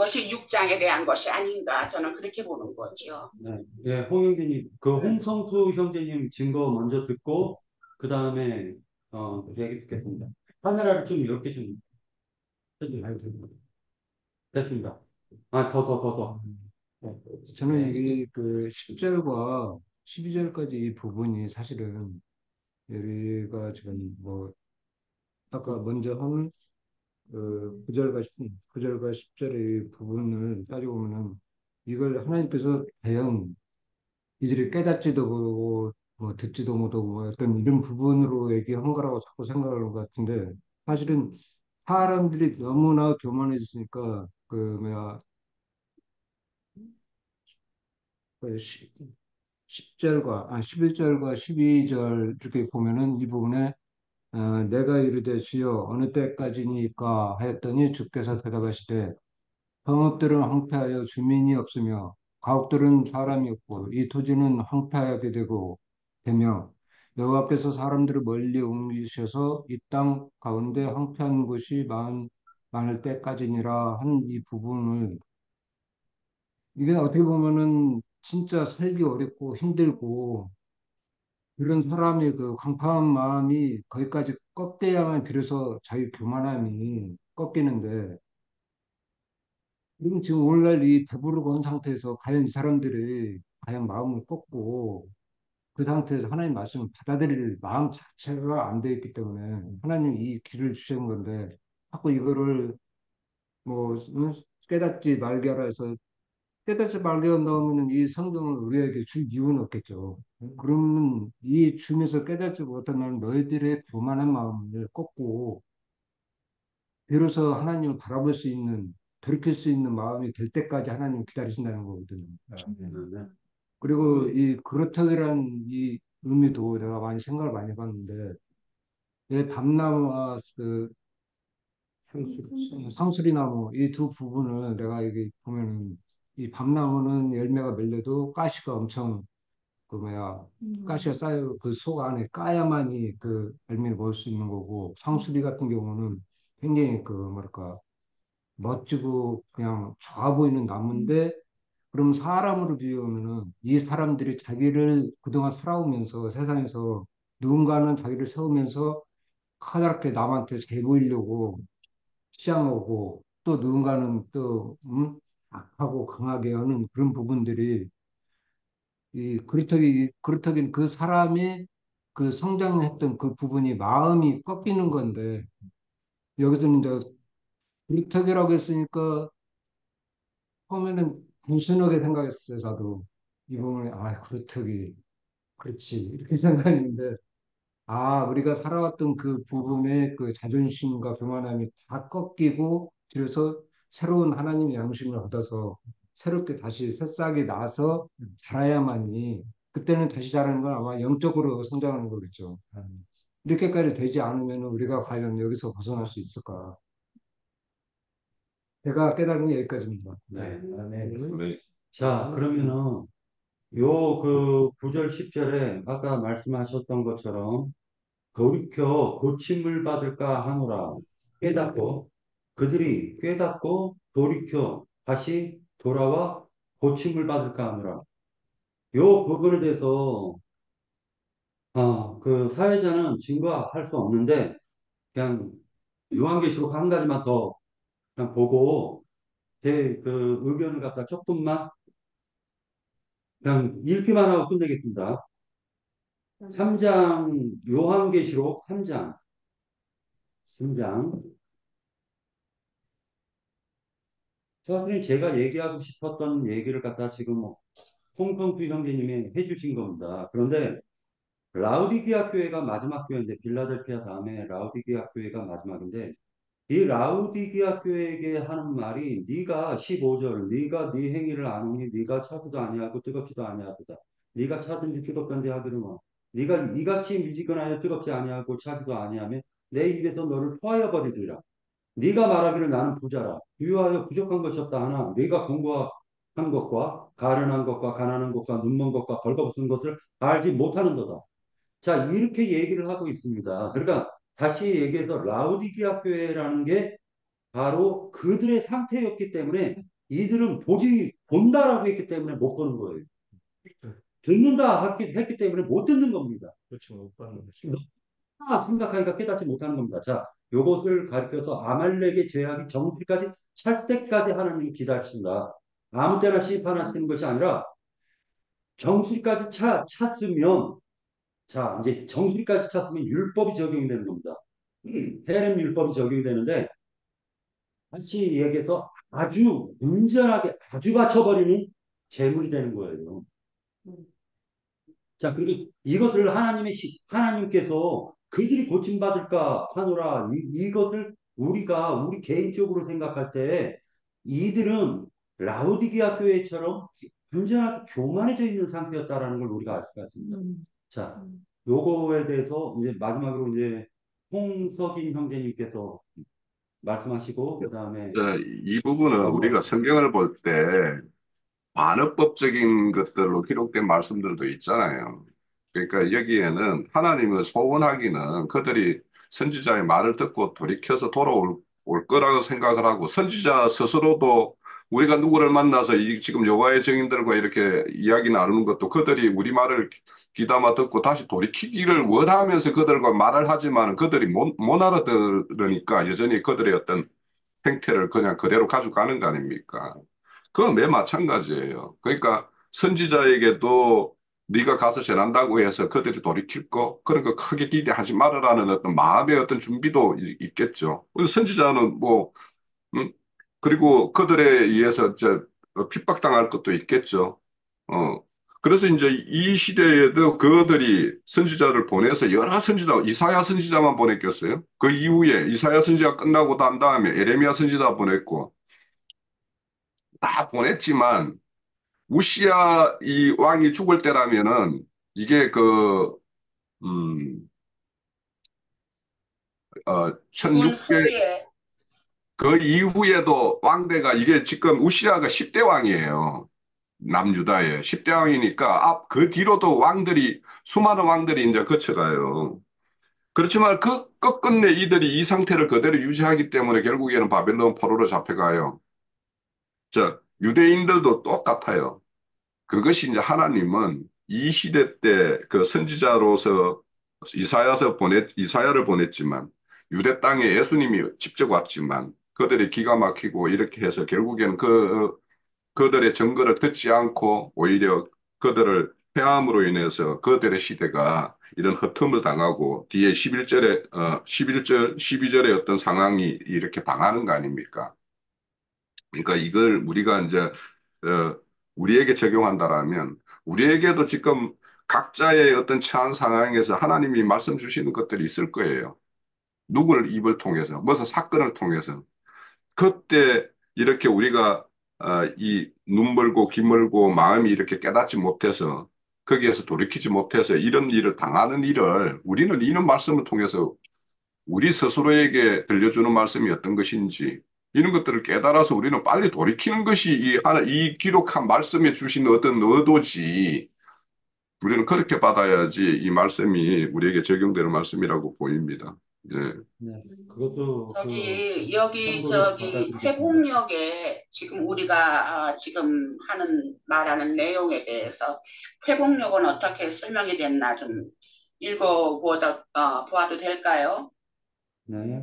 것이 6장에 대한 것이 아닌가 저는 그렇게 보는 거지요. 네, 예, 홍영진님, 그 홍성수 형제님 증거 먼저 듣고 그 다음에 얘기 듣겠습니다. 카메라를 좀 이렇게 좀 해주세요. 됐습니다. 아, 더. 네. 저는 이게 그 10절과 12절까지 이 부분이 사실은 우리가 지금 뭐 아까 먼저 한 9절과 10절의 부분을 따지고 보면은 이걸 하나님께서 과연 이들이 깨닫지도 못하고 뭐 듣지도 못하고 뭐 어떤 이런 부분으로 얘기한 거라고 자꾸 생각하는 것 같은데 사실은 사람들이 너무나 교만해졌으니까 그 뭐야 그 10절과 11절과 12절 이렇게 보면은 이 부분에 내가 이르되 주여 어느 때까지니까 하였더니 주께서 대답하시되 성읍들은 황폐하여 주민이 없으며 가옥들은 사람이 없고 이 토지는 황폐하게 되며 여호와께서 사람들을 멀리 옮기셔서 이 땅 가운데 황폐한 곳이 많을 때까지니라 한 이 부분을 이게 어떻게 보면은 진짜 살기 어렵고 힘들고 이런 사람의 그 강팍한 마음이 거기까지 꺾여야만 비로소 자기 교만함이 꺾이는데 그럼 지금 오늘날 이 배부르고 온 상태에서 과연 이 사람들이 과연 마음을 꺾고 그 상태에서 하나님 말씀을 받아들일 마음 자체가 안 돼 있기 때문에 하나님 이 길을 주신 건데 자꾸 이거를 뭐 깨닫지 말게 하라 해서 깨닫지 말게 한다면 이 성경을 우리에게 줄 이유는 없겠죠. 그러면 이 중에서 깨닫지 못하면 너희들의 교만한 마음을 꺾고 비로소 하나님을 바라볼 수 있는 돌이킬 수 있는 마음이 될 때까지 하나님 기다리신다는 거거든요. 네. 그리고 이 그렇다기란 이 의미도 내가 많이 생각을 많이 해봤는데 이 밤나무와 그 상수리나무 이 두 부분을 내가 이게 보면은 이 밤나무는 열매가 맺려도 가시가 엄청 그 뭐야 가시가 쌓여 그 속 안에 까야만이 그 열매를 먹을 수 있는 거고 상수리 같은 경우는 굉장히 그 뭐랄까 멋지고 그냥 좋아 보이는 나무인데 그럼 사람으로 비유하면은 이 사람들이 자기를 그동안 살아오면서 세상에서 누군가는 자기를 세우면서 커다랗게 남한테 잘 보이려고 시장하고 또 누군가는 또 악하고 강하게 하는 그런 부분들이 이 그렇다긴 그 사람의 그 성장했던 그 부분이 마음이 꺾이는 건데 여기서는 이제 그렇다기라고 했으니까 처음에는 단순하게 생각했어요 저도 이 부분에 그렇다기 그렇지 이렇게 생각했는데 우리가 살아왔던 그 부분의 그 자존심과 교만함이 다 꺾이고, 그래서 새로운 하나님의 양심을 얻어서 새롭게 다시 새싹이 나서 자라야만이, 그때는 다시 자라는 건 아마 영적으로 성장하는 거겠죠. 이렇게까지 되지 않으면 우리가 과연 여기서 벗어날 수 있을까? 제가 깨달은 게 여기까지입니다. 네. 네. 자, 그러면은 요 그 9절 10절에 아까 말씀하셨던 것처럼 돌이켜 고침을 받을까 하노라 깨닫고 그들이 깨닫고 돌이켜 다시 돌아와 고침을 받을까 하노라. 요 부분에 대해서 그 사회자는 증거할 수 없는데 그냥 요한계시록 한 가지만 더 그냥 보고 제 그 의견을 갖다 조금만 그냥 읽기만 하고 끝내겠습니다. 3장 요한계시록 3장 3장 사실 제가 얘기하고 싶었던 얘기를 갖다 지금 홍성수 형제님이 해주신 겁니다. 그런데 라우디기아 교회가 마지막 교회인데 빌라델피아 다음에 라우디기아 교회가 마지막인데 이 라우디기아 교회에게 하는 말이 네가 15절 네가 네 행위를 아노니 네가 차지도 아니하고 뜨겁지도 아니하도다. 네가 차든지 뜨겁던지 하기로만 네가 이같이 미지근하여 뜨겁지 아니하고 차지도 아니하며 내 입에서 너를 토하여 버리리라. 네가 말하기를 나는 부자라. 부유하여 부족한 것이 없다 하나 네가 공부한 것과 가련한 것과 가난한 것과 눈먼 것과 벌거벗은 것을 알지 못하는도다. 자 이렇게 얘기를 하고 있습니다. 그러니까 다시 얘기해서 라우디기아 교회라는 게 바로 그들의 상태였기 때문에 이들은 본다라고 했기 때문에 못 보는 거예요. 듣는다 했기 때문에 못 듣는 겁니다. 그렇죠. 못 받는 거죠. 생각하니까 깨닫지 못하는 겁니다. 자, 요것을 가르쳐서 아말렉의 죄악이 정수리까지 찰 때까지 하나님이 기다리신다. 아무 때나 심판하시는 것이 아니라 정수리까지 찼으면, 자, 이제 정수리까지 찼으면 율법이 적용이 되는 겁니다. 헤렘 율법이 적용이 되는데, 다시 얘기해서 아주 온전하게 아주 바쳐버리는 재물이 되는 거예요. 자, 그리고 이것을 하나님께서 그들이 고침받을까 하노라, 이것을 우리 개인적으로 생각할 때 이들은 라오디게아 교회처럼 완전하게 교만해져 있는 상태였다라는 걸 우리가 알 수 같습니다. 자, 요거에 대해서 이제 마지막으로 이제 홍석인 형제님께서 말씀하시고, 그 다음에 이 부분은 우리가 성경을 볼 때 반어법적인 것들로 기록된 말씀들도 있잖아요. 그러니까 여기에는 하나님을 소원하기는 그들이 선지자의 말을 듣고 돌이켜서 돌아올 거라고 생각을 하고, 선지자 스스로도 우리가 누구를 만나서 지금 여호와의 증인들과 이렇게 이야기 나누는 것도 그들이 우리 말을 귀담아 듣고 다시 돌이키기를 원하면서 그들과 말을 하지만 그들이 못 알아들으니까 여전히 그들의 어떤 행태를 그냥 그대로 가져가는 거 아닙니까? 그건 매 마찬가지예요. 그러니까 선지자에게도 네가 가서 전한다고 해서 그들이 돌이킬 거, 그런 거 크게 기대하지 말으라는 어떤 마음의 어떤 준비도 있겠죠. 선지자는 뭐, 음, 그리고 그들에 의해서 핍박당할 것도 있겠죠. 어. 그래서 이제 이 시대에도 그들이 선지자를 보내서 여러 선지자, 이사야 선지자만 보냈겠어요? 그 이후에 이사야 선지자 끝나고 난 다음에 에레미야 선지자 보냈고, 다 보냈지만 우시야 이 왕이 죽을 때라면은 이게 음, 죽은 1600, 후에 그 이후에도 왕대가 이게 지금 우시야가 10대 왕이에요. 남유다의 10대 왕이니까 그 뒤로도 수많은 왕들이 이제 거쳐가요. 그렇지만 끝끝내 이들이 이 상태를 그대로 유지하기 때문에 결국에는 바벨론 포로로 잡혀가요. 유대인들도 똑같아요. 그것이 이제 하나님은 이 시대 때 그 선지자로서 이사야를 보냈지만 유대 땅에 예수님이 직접 왔지만 그들이 기가 막히고 이렇게 해서 결국에는 그들의 증거를 듣지 않고 오히려 그들을 패함으로 인해서 그들의 시대가 이런 흩음을 당하고 뒤에 11절, 12절의 어떤 상황이 이렇게 당하는 거 아닙니까? 그러니까 이걸 우리가 이제 우리에게 적용한다라면 우리에게도 지금 각자의 어떤 처한 상황에서 하나님이 말씀 주시는 것들이 있을 거예요. 누구를 입을 통해서, 무슨 사건을 통해서. 그때 이렇게 우리가 이 눈멀고 귀멀고 마음이 이렇게 깨닫지 못해서 거기에서 돌이키지 못해서 이런 일을 당하는 일을 우리는 이런 말씀을 통해서 우리 스스로에게 들려주는 말씀이 어떤 것인지 이런 것들을 깨달아서 우리는 빨리 돌이키는 것이 이 기록한 말씀에 주신 어떤 의도지. 우리는 그렇게 받아야지 이 말씀이 우리에게 적용되는 말씀이라고 보입니다. 예. 네, 그것도 여기 참고로 저기 받아들이겠습니다. 회복력에 지금 우리가 지금 말하는 내용에 대해서 회복력은 어떻게 설명이 됐나 좀 보아도 될까요? 네.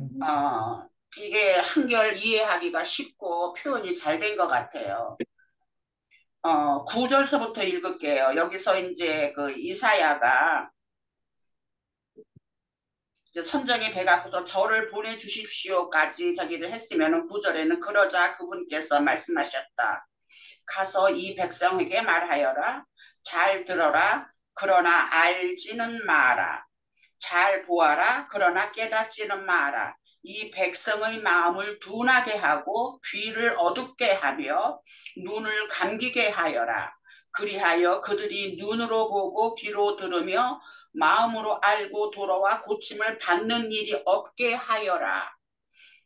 이게 한결 이해하기가 쉽고 표현이 잘 된 것 같아요. 9절서부터 읽을게요. 여기서 이제 그 이사야가 이제 선정이 돼갖고서 저를 보내주십시오까지 저기를 했으면은 9절에는 그러자 그분께서 말씀하셨다. 가서 이 백성에게 말하여라. 잘 들어라. 그러나 알지는 마라. 잘 보아라. 그러나 깨닫지는 마라. 이 백성의 마음을 둔하게 하고 귀를 어둡게 하며 눈을 감기게 하여라. 그리하여 그들이 눈으로 보고 귀로 들으며 마음으로 알고 돌아와 고침을 받는 일이 없게 하여라.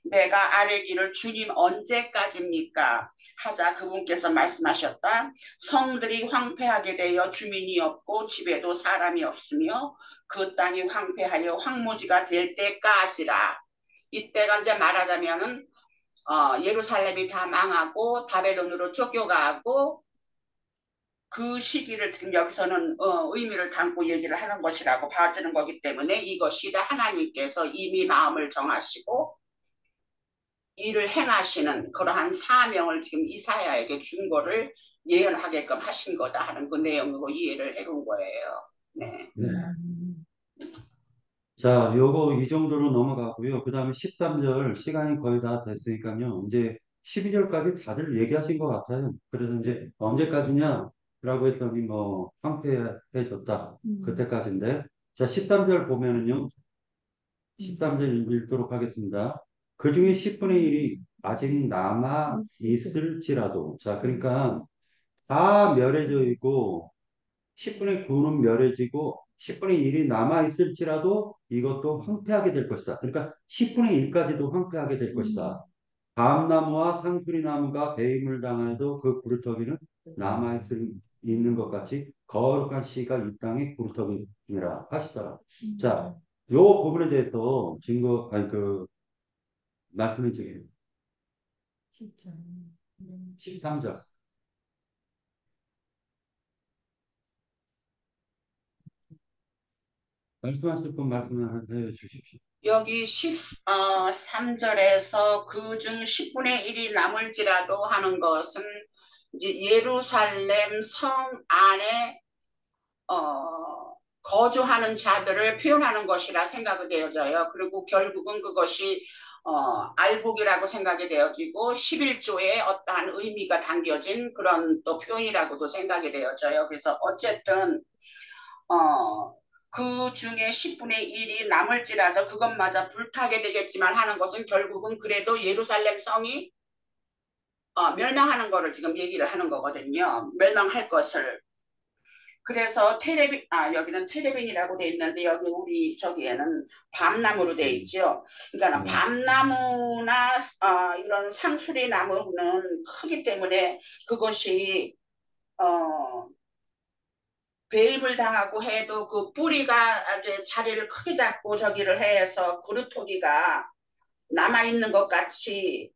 내가 아뢰기를 주님 언제까지입니까? 하자 그분께서 말씀하셨다. 성들이 황폐하게 되어 주민이 없고 집에도 사람이 없으며 그 땅이 황폐하여 황무지가 될 때까지라. 이때가 이제 말하자면은 예루살렘이 다 망하고 바벨론으로 쫓겨가고 그 시기를 지금 여기서는 의미를 담고 얘기를 하는 것이라고 봐주는 거기 때문에 이것이 다 하나님께서 이미 마음을 정하시고 일을 행하시는 그러한 사명을 지금 이사야에게 준 거를 예언하게끔 하신 거다 하는 그 내용으로 이해를 해본 거예요. 네. 네. 자, 요거 이 정도로 넘어가고요. 그 다음에 13절 시간이 거의 다 됐으니까요. 이제 12절까지 다들 얘기하신 것 같아요. 그래서 이제 언제까지냐? 라고 했더니 뭐 황폐해졌다. 그때까지인데. 자, 13절 보면은요. 13절 읽도록 하겠습니다. 그 중에 10분의 1이 아직 남아 있을지라도. 자, 그러니까 다 멸해져 있고 10분의 9는 멸해지고 10분의 1이 남아있을지라도 이것도 황폐하게 될 것이다. 그러니까 10분의 1까지도 황폐하게 될 것이다. 밤나무와 상수리나무가 배임을 당해도 그 구루터기는 있는 것 같이 거룩한 씨가 이 땅의 구루터기니라 하시더라. 자, 요 부분에 대해서 말씀해 주세요. 13절. 말씀하실 분 말씀해 주십시오. 여기 13절에서 그중 10분의 1이 남을지라도 하는 것은 이제 예루살렘 성 안에 거주하는 자들을 표현하는 것이라 생각이 되어져요. 그리고 결국은 그것이 알복이라고 생각이 되어지고 11조에 어떠한 의미가 담겨진 그런 또 표현이라고도 생각이 되어져요. 그래서 어쨌든 그 중에 10분의 1이 남을지라도 그것마저 불타게 되겠지만 하는 것은 결국은 그래도 예루살렘 성이 멸망하는 거를 지금 얘기를 하는 거거든요. 멸망할 것을. 그래서 여기는 테레빈이라고 돼 있는데 여기 우리 저기에는 밤나무로 돼 있죠. 그러니까 밤나무나 이런 상수리 나무는 크기 때문에 그것이 배임을 당하고 해도 그 뿌리가 아주 자리를 크게 잡고 저기를 해서 그루터기가 남아있는 것 같이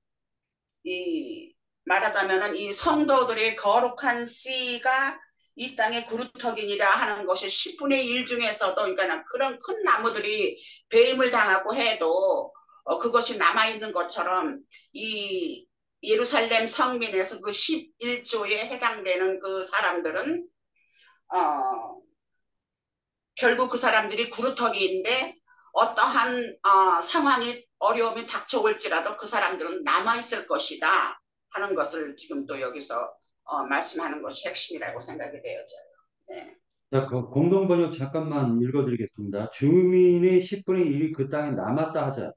말하자면은 이 성도들의 거룩한 씨가 이 땅의 그루터기니라 하는 것이 10분의 1 중에서도 그러니까 그런 큰 나무들이 배임을 당하고 해도 그것이 남아있는 것처럼 이 예루살렘 성민에서 그 11조에 해당되는 그 사람들은 결국 그 사람들이 구루터기인데 어떠한 상황이 어려움이 닥쳐올지라도 그 사람들은 남아있을 것이다 하는 것을 지금 또 여기서 말씀하는 것이 핵심이라고 생각이 되어져요. 네. 자, 공동번역 잠깐만 읽어드리겠습니다. 주민의 10분의 1이 그 땅에 남았다 하자.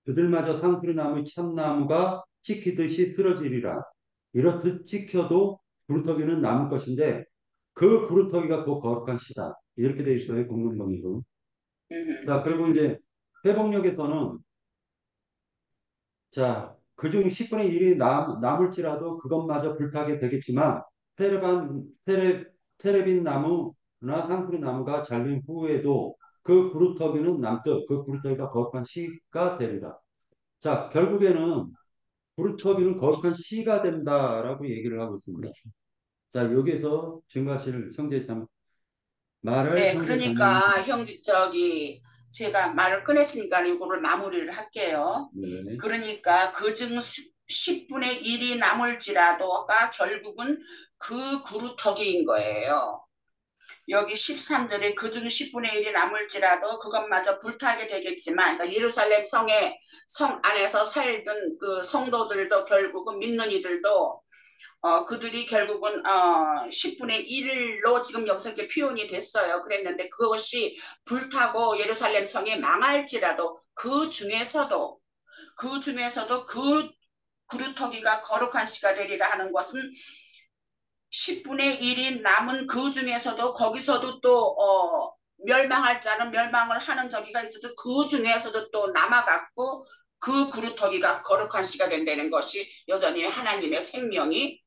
그들마저 상수리나무 참나무가 찍히듯이 쓰러지리라. 이렇듯 찍혀도 구루터기는 남을 것인데 그 구루터기가 그 거룩한 시다. 이렇게 돼 있어요. 공동번역은. 자, 그리고 이제 회복력에서는 자, 그중 10분의 1이 남을지라도 그것마저 불타게 되겠지만 테레빈 나무나 상수리 나무가 잘린 후에도 그 구루터기는 남듯 그 구루터기가 거룩한 씨가 되리라. 자, 결국에는 구루터기는 거룩한 씨가 된다라고 얘기를 하고 있습니다. 자, 여기에서 증거하실 형제자매 말을 네, 형제자매 그러니까 제가 말을 꺼냈으니까 이거를 마무리를 할게요. 네. 그러니까 그중 10분의 1이 남을지라도가 결국은 그 구루터기인 거예요. 여기 13절에 그중 10분의 1이 남을지라도 그것마저 불타게 되겠지만 그러니까 예루살렘 성 안에서 살던 그 성도들도 결국은 믿는 이들도 그들이 결국은 10분의 1로 지금 여기서 이렇게 표현이 됐어요. 그랬는데 그것이 불타고 예루살렘 성이 망할지라도 그 중에서도 그 그루터기가 거룩한 씨가 되리라 하는 것은 10분의 1이 남은 그 중에서도 거기서도 또 멸망할 자는 멸망을 하는 저기가 있어도 그 중에서도 또 남아갖고 그 그루터기가 거룩한 씨가 된다는 것이 여전히 하나님의 생명이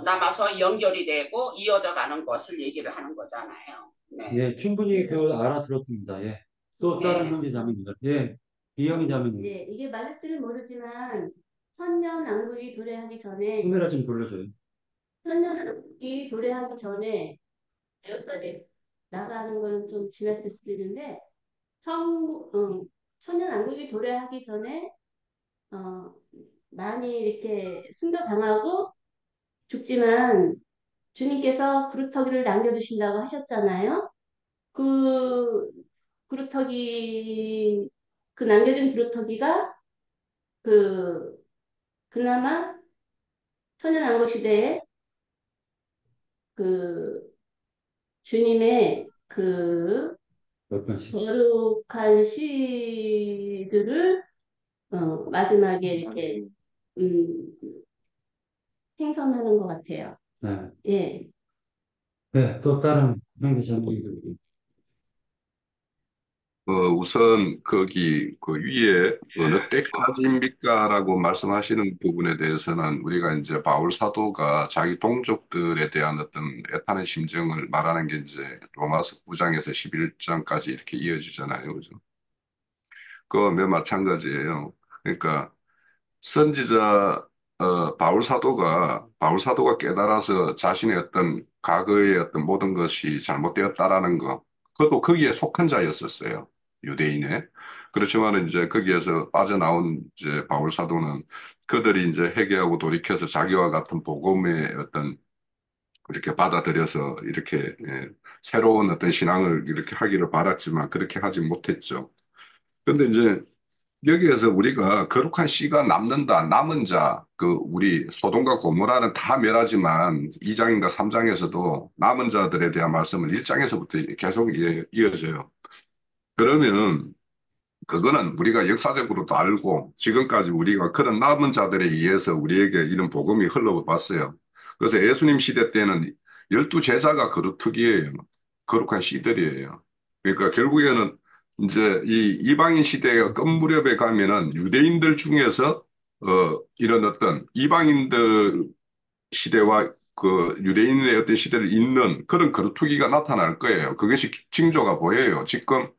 남아서 연결이 되고 이어져 가는 것을 얘기를 하는 거잖아요. 네. 예, 충분히 알아들었습니다. 예. 또 다른 네. 형제자매입니다. 예. 기영이 자매님, 네, 이게 맞을지는 모르지만 천년왕국이 도래하기 전에 카메라 좀 돌려줘요. 천년왕국이 도래하기 전에 여기까지 나가는 거는 좀 지났을 수도 있는데 천년왕국이 도래하기 전에 어, 많이 이렇게 숨겨당하고 죽지만 주님께서 그루터기를 남겨두신다고 하셨잖아요. 그 그루터기 그 남겨진 그루터기가 그 그나마 천연왕국 시대에 그 주님의 그 몇 번씩. 거룩한 시들을 마지막에 이렇게 음, 생성하는 것 같아요. 네. 예. 네, 또 다른 형제 자매님들. 우선 거기 그 위에 어느 때까지입니까라고 말씀하시는 부분에 대해서는 우리가 이제 바울 사도가 자기 동족들에 대한 어떤 애타는 심정을 말하는 게 이제 로마서 9장에서 11장까지 이렇게 이어지잖아요. 그죠? 그거 마찬가지예요. 그러니까 선지자 바울 사도가 깨달아서 자신의 어떤 과거의 어떤 모든 것이 잘못되었다라는 거, 그것도 거기에 속한 자였었어요. 유대인에. 그렇지만 이제 거기에서 빠져나온 이제 바울 사도는 그들이 이제 회개하고 돌이켜서 자기와 같은 복음의 어떤 이렇게 받아들여서 이렇게 새로운 어떤 신앙을 이렇게 하기를 바랐지만 그렇게 하지 못했죠. 근데 이제 여기에서 우리가 거룩한 씨가 남는다, 남은 자, 우리 소돔과 고모라는 다 멸하지만 2장인가 3장에서도 남은 자들에 대한 말씀을 1장에서부터 계속 이어져요. 그러면 그거는 우리가 역사적으로도 알고 지금까지 우리가 그런 남은 자들에 의해서 우리에게 이런 복음이 흘러왔어요. 그래서 예수님 시대 때는 12제자가 거루특기예요. 거룩한 씨들이에요. 그러니까 결국에는 이제 이 이방인 시대가 끝 무렵에 가면은 유대인들 중에서 이런 어떤 이방인들 시대와 그 유대인의 어떤 시대를 잇는 그런 거루투기가 나타날 거예요. 그것이 징조가 보여요. 지금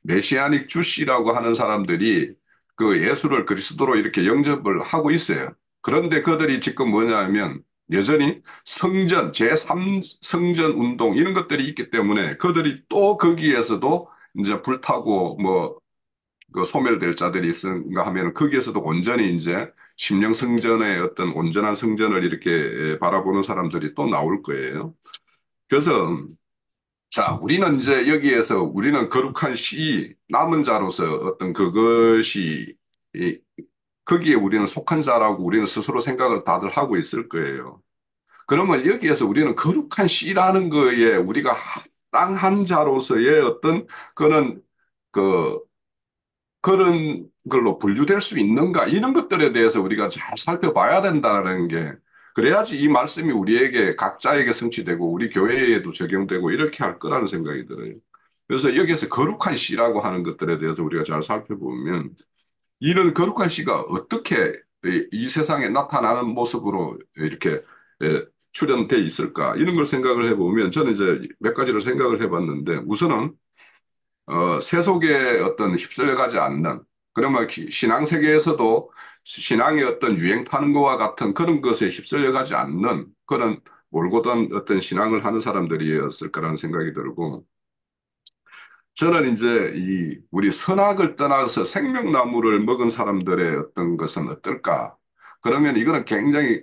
메시아닉 주시라고 하는 사람들이 그 예수를 그리스도로 이렇게 영접을 하고 있어요. 그런데 그들이 지금 뭐냐면 여전히 성전, 제3성전 운동 이런 것들이 있기 때문에 그들이 또 거기에서도 이제 불타고 그 소멸될 자들이 있는가 하면 거기에서도 온전히 이제 심령 성전의 어떤 온전한 성전을 이렇게 바라보는 사람들이 또 나올 거예요. 그래서 자, 우리는 이제 여기에서 우리는 거룩한 시, 남은 자로서 어떤 그것이, 거기에 우리는 속한 자라고 우리는 스스로 생각을 다들 하고 있을 거예요. 그러면 여기에서 우리는 거룩한 씨라는 거에 우리가 합당한 자로서의 어떤 그런, 그, 그런 걸로 분류될 수 있는가? 이런 것들에 대해서 우리가 잘 살펴봐야 된다는 게, 그래야지 이 말씀이 우리에게 각자에게 성취되고 우리 교회에도 적용되고 이렇게 할 거라는 생각이 들어요. 그래서 여기에서 거룩한 씨라고 하는 것들에 대해서 우리가 잘 살펴보면 이런 거룩한 씨가 어떻게 이 세상에 나타나는 모습으로 이렇게 출현돼 있을까? 이런 걸 생각을 해보면 저는 이제 몇 가지를 생각을 해봤는데 우선은 세속에 어떤 휩쓸려가지 않는, 그러면 신앙 세계에서도 신앙의 어떤 유행 타는 것과 같은 그런 것에 휩쓸려가지 않는 그런 올곧은 어떤 신앙을 하는 사람들이었을 거라는 생각이 들고, 저는 이제 우리 선악을 떠나서 생명나무를 먹은 사람들의 어떤 것은 어떨까? 그러면 이거는 굉장히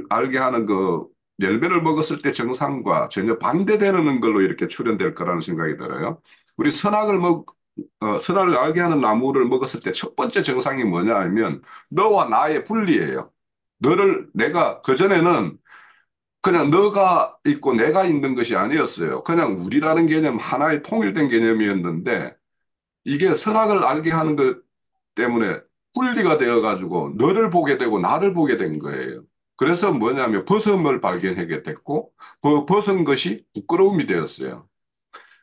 알게 하는 그 열매를 먹었을 때 정상과 전혀 반대되는 걸로 이렇게 출현될 거라는 생각이 들어요. 우리 선악을 알게 하는 나무를 먹었을 때 첫 번째 정상이 뭐냐 하면 너와 나의 분리예요. 내가 그전에는 그냥 너가 있고 내가 있는 것이 아니었어요. 그냥 우리라는 개념 하나의 통일된 개념이었는데 이게 선악을 알게 하는 것 때문에 분리가 되어가지고 너를 보게 되고 나를 보게 된 거예요. 그래서 뭐냐면 벗음을 발견하게 됐고 그 벗은 것이 부끄러움이 되었어요.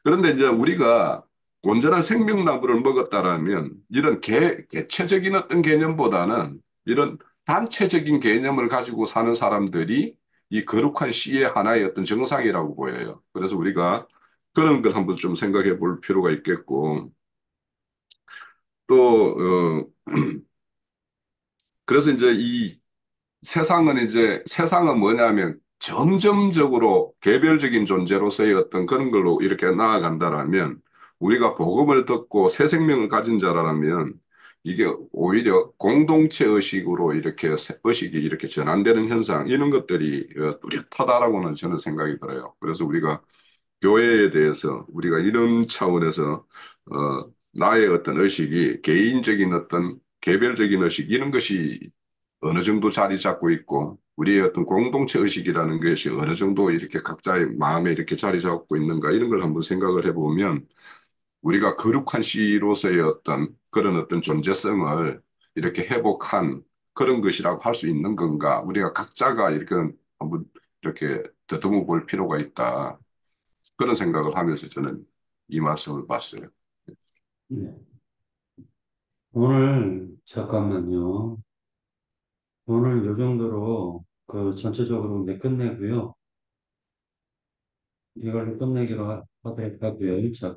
그런데 이제 우리가 온전한 생명나무를 먹었다라면 이런 개체적인 어떤 개념보다는 이런 단체적인 개념을 가지고 사는 사람들이 이 거룩한 씨의 하나의 어떤 정상이라고 보여요. 그래서 우리가 그런 걸 한번 좀 생각해 볼 필요가 있겠고, 또, 그래서 이제 이 세상은 뭐냐면 점점적으로 개별적인 존재로서의 어떤 그런 걸로 이렇게 나아간다라면 우리가 복음을 듣고 새 생명을 가진 자라면 이게 오히려 공동체 의식으로 이렇게 의식이 이렇게 전환되는 현상 이런 것들이 뚜렷하다라고는 저는 생각이 들어요. 그래서 우리가 교회에 대해서 우리가 이런 차원에서 나의 어떤 의식이 개인적인 어떤 개별적인 의식 이런 것이 어느 정도 자리 잡고 있고 우리의 어떤 공동체 의식이라는 것이 어느 정도 이렇게 각자의 마음에 이렇게 자리 잡고 있는가 이런 걸 한번 생각을 해보면 우리가 거룩한 씨로서의 어떤 그런 어떤 존재성을 이렇게 회복한 그런 것이라고 할 수 있는 건가 우리가 각자가 이렇게 한번 이렇게 더듬어 볼 필요가 있다 그런 생각을 하면서 저는 이 말씀을 봤어요. 네. 오늘 잠깐만요. 오늘 요 정도로 그 전체적으로 내 끝내고요. 이걸로 끝내기로 하도록 하고요. 잠깐.